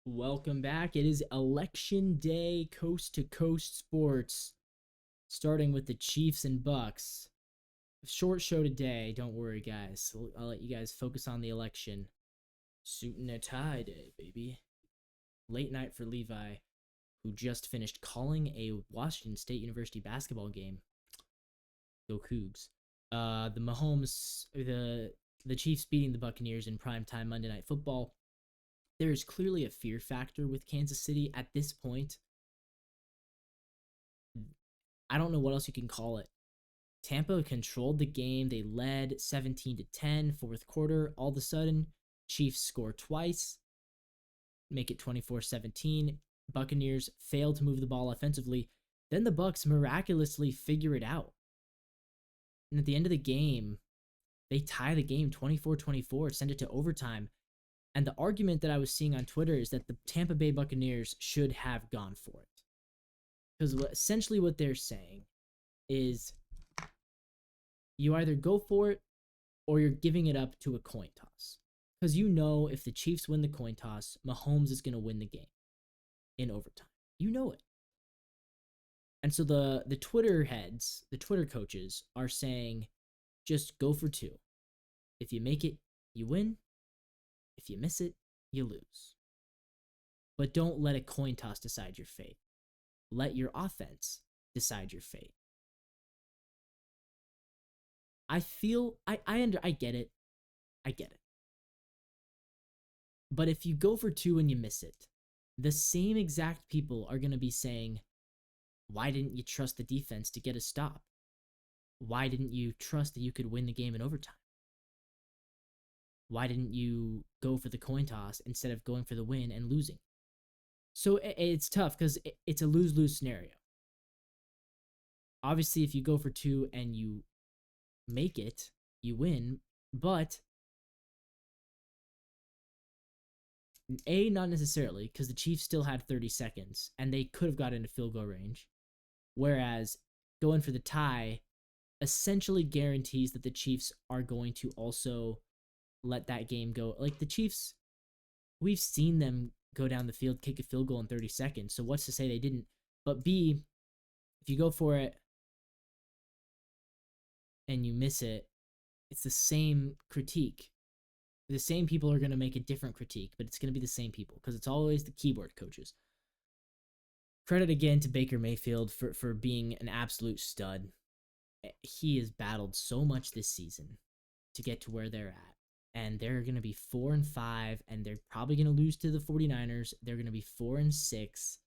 Welcome back. It is election day, coast to coast sports, starting with the Chiefs and Bucks. Short show today. Don't worry, guys. I'll let you guys focus on the election. Suit and a tie day, baby. Late night for Levi, who just finished calling a Washington State University basketball game. Go Cougs. The Mahomes, the Chiefs beating the Buccaneers in primetime Monday Night Football. There is clearly a fear factor with Kansas City at this point. I don't know what else you can call it. Tampa controlled the game. They led 17-10, fourth quarter. All of a sudden, Chiefs score twice, make it 24-17. Buccaneers fail to move the ball offensively. Then the Bucks miraculously figure it out. And at the end of the game, they tie the game 24-24, send it to overtime. And the argument that I was seeing on Twitter is that the Tampa Bay Buccaneers should have gone for it. Because essentially what they're saying is you either go for it or you're giving it up to a coin toss. Because you know if the Chiefs win the coin toss, Mahomes is going to win the game in overtime. You know it. And so the Twitter heads, the Twitter coaches are saying just go for two. If you make it, you win. If you miss it, you lose. But don't let a coin toss decide your fate. Let your offense decide your fate. I feel I get it. I get it. But if you go for two and you miss it, the same exact people are going to be saying, why didn't you trust the defense to get a stop? Why didn't you trust that you could win the game in overtime? Why didn't you go for the coin toss instead of going for the win and losing? So it's tough because it's a lose-lose scenario. Obviously, if you go for two and you make it, you win. But not necessarily, because the Chiefs still had 30 seconds and they could have got into field goal range. Whereas going for the tie essentially guarantees that the Chiefs are going to also let that game go. Like the Chiefs, we've seen them go down the field, kick a field goal in 30 seconds. So what's to say they didn't? But B, if you go for it and you miss it, it's the same critique. The same people are going to make a different critique, but it's going to be the same people because it's always the keyboard coaches. Credit again to Baker Mayfield for being an absolute stud. He has battled so much this season to get to where they're at. And they're going to be 4-5, and they're probably going to lose to the 49ers. They're going to be 4-6.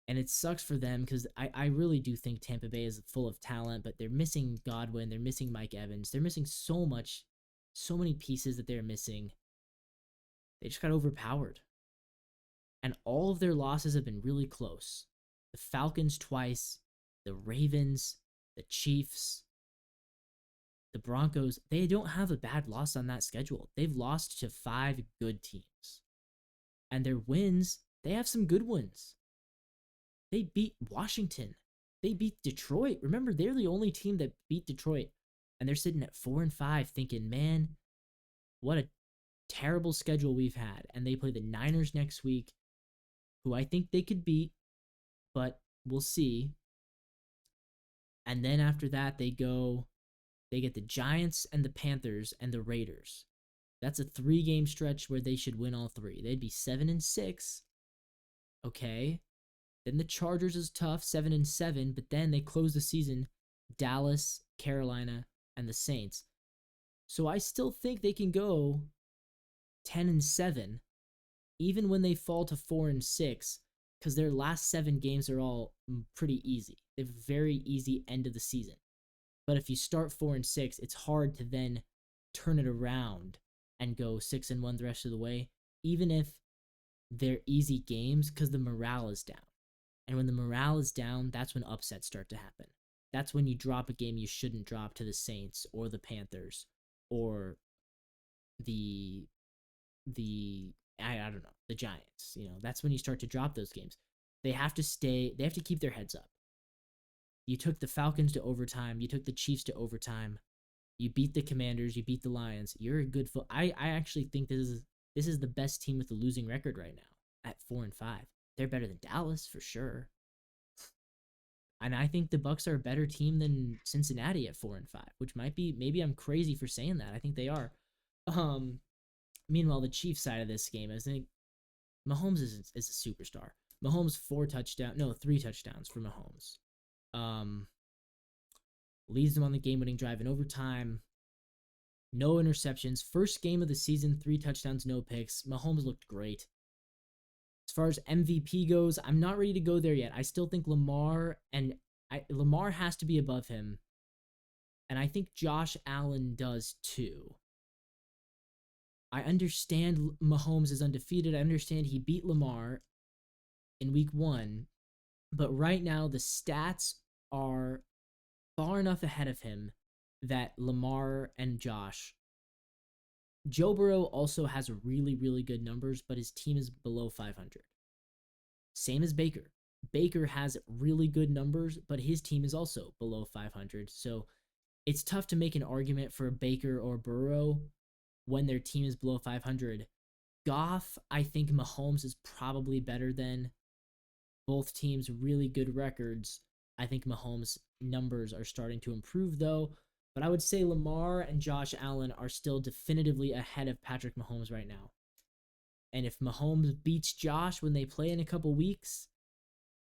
And it sucks for them because I really do think Tampa Bay is full of talent, but they're missing Godwin. They're missing Mike Evans. They're missing so many pieces that they're missing. They just got overpowered. And all of their losses have been really close. The Falcons twice, the Ravens, the Chiefs, the Broncos. They don't have a bad loss on that schedule. They've lost to 5 good teams. And their wins, they have some good wins. They beat Washington. They beat Detroit. Remember, they're the only team that beat Detroit. And they're sitting at 4-5 thinking, man, what a terrible schedule we've had. And they play the Niners next week, who I think they could beat, but we'll see. And then after that, they get the Giants and the Panthers and the Raiders. That's a 3-game stretch where they should win all 3. They'd be 7-6. Okay. Then the Chargers is tough, 7-7, but then they close the season, Dallas, Carolina, and the Saints. So I still think they can go 10-7, even when they fall to 4-6, because their last 7 games are all pretty easy. They have a very easy end of the season. But if you start 4-6, it's hard to then turn it around and go 6-1 the rest of the way, even if they're easy games, because the morale is down. And when the morale is down, that's when upsets start to happen. That's when you drop a game you shouldn't drop to the Saints or the Panthers or the I don't know, the Giants. That's when you start to drop those games. They have to keep their heads up. You took the Falcons to overtime. You took the Chiefs to overtime. You beat the Commanders. You beat the Lions. You're a good I actually think this is the best team with a losing record right now. at 4-5. They're better than Dallas for sure. And I think the Bucks are a better team than Cincinnati at 4-5, which might be, maybe I'm crazy for saying that. I think they are. Um, Meanwhile, the Chiefs side of this game, I think Mahomes is a superstar. Mahomes 3 touchdowns for Mahomes. Leads them on the game-winning drive in overtime. No interceptions. First game of the season, 3 touchdowns, no picks. Mahomes looked great. As far as MVP goes, I'm not ready to go there yet. I still think Lamar has to be above him. And I think Josh Allen does too. I understand Mahomes is undefeated. I understand he beat Lamar in week 1. But right now, the stats are far enough ahead of him that Lamar and Joe Burrow also has really, really good numbers, but his team is below 500. Same as Baker. Baker has really good numbers, but his team is also below 500. So it's tough to make an argument for Baker or Burrow when their team is below 500. Goff, I think Mahomes is probably better than. Both teams, really good records. I think Mahomes' numbers are starting to improve, though. But I would say Lamar and Josh Allen are still definitively ahead of Patrick Mahomes right now. And if Mahomes beats Josh when they play in a couple weeks,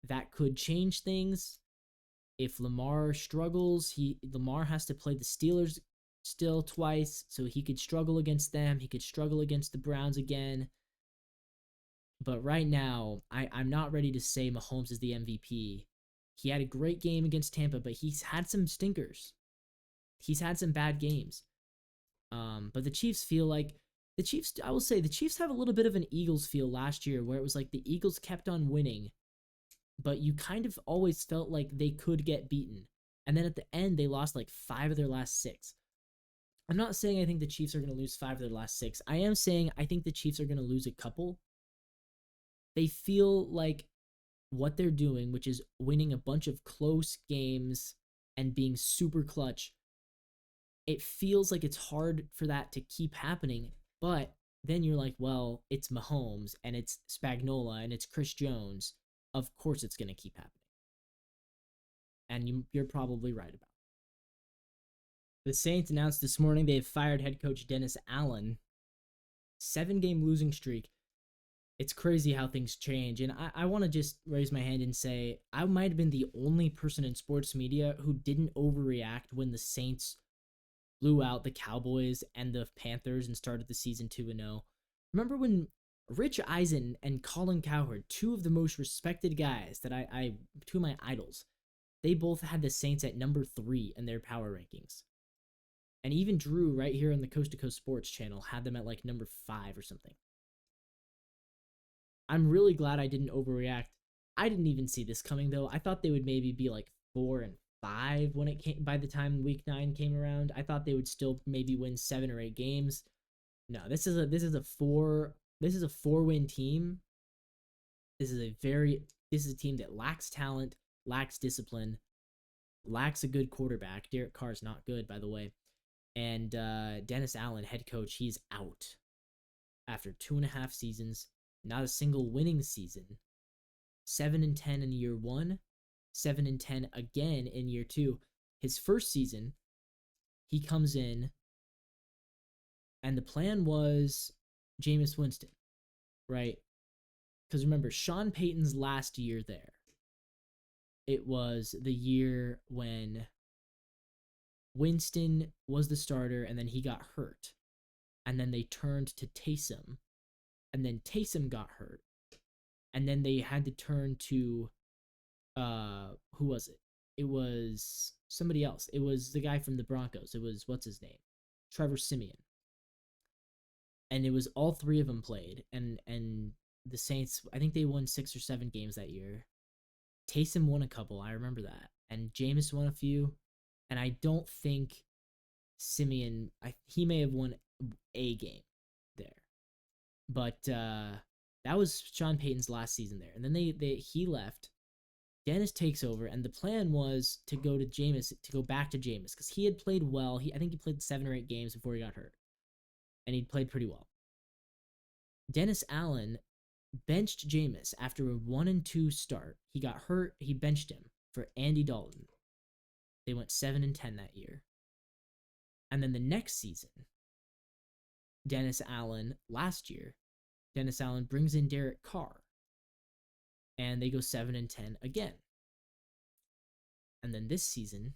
that could change things. If Lamar struggles, Lamar has to play the Steelers still twice, so he could struggle against them. He could struggle against the Browns again. But right now, I'm not ready to say Mahomes is the MVP. He had a great game against Tampa, but he's had some stinkers. He's had some bad games. But the Chiefs feel like I will say the Chiefs have a little bit of an Eagles feel last year where it was like the Eagles kept on winning, but you kind of always felt like they could get beaten. And then at the end, they lost like 5 of their last 6. I'm not saying I think the Chiefs are going to lose 5 of their last 6. I am saying I think the Chiefs are going to lose a couple. They feel like what they're doing, which is winning a bunch of close games and being super clutch, it feels like it's hard for that to keep happening. But then you're like, well, it's Mahomes and it's Spagnuolo and it's Chris Jones. Of course it's going to keep happening. And you're probably right about it. The Saints announced this morning they have fired head coach Dennis Allen. 7-game losing streak. It's crazy how things change. And I want to just raise my hand and say I might have been the only person in sports media who didn't overreact when the Saints blew out the Cowboys and the Panthers and started the season 2-0. Remember when Rich Eisen and Colin Cowherd, 2 of the most respected guys that 2 of my idols, they both had the Saints at number 3 in their power rankings. And even Drew right here on the Coast to Coast Sports channel had them at like number 5 or something. I'm really glad I didn't overreact. I didn't even see this coming though. I thought they would maybe be like 4-5 when it came by the time week 9 came around. I thought they would still maybe win 7 or 8 games. No, this is a 4-win team. This is a team that lacks talent, lacks discipline, lacks a good quarterback. Derek Carr is not good, by the way. And Dennis Allen, head coach, he's out after 2.5 seasons. Not a single winning season. 7-10 in year 1, 7-10 again in year 2. His first season, he comes in, and the plan was Jameis Winston, right? Because remember, Sean Payton's last year there, it was the year when Winston was the starter, and then he got hurt. And then they turned to Taysom. And then Taysom got hurt. And then they had to turn to, who was it? It was somebody else. It was the guy from the Broncos. It was, what's his name? Trevor Siemian. And it was all 3 of them played. And the Saints, I think they won 6 or 7 games that year. Taysom won a couple. I remember that. And Jameis won a few. And I don't think Siemian, he may have won a game there. But that was Sean Payton's last season there. And then he left. Dennis takes over, and the plan was to go back to Jameis, because he had played well. I think he played 7 or 8 games before he got hurt. And he played pretty well. Dennis Allen benched Jameis after a 1-2 start. He got hurt. He benched him for Andy Dalton. They went 7-10 that year. And then the next season, Dennis Allen brings in Derek Carr, and they go 7-10 again. And then this season,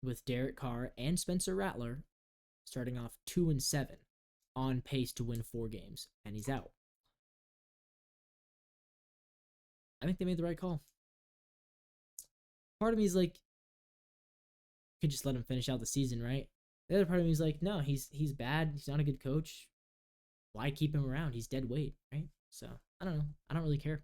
with Derek Carr and Spencer Rattler, starting off 2-7, on pace to win 4 games, and he's out. I think they made the right call. Part of me is like, could just let him finish out the season, right? The other part of me is like, no, he's bad. He's not a good coach. Why keep him around? He's dead weight, right? So I don't know. I don't really care.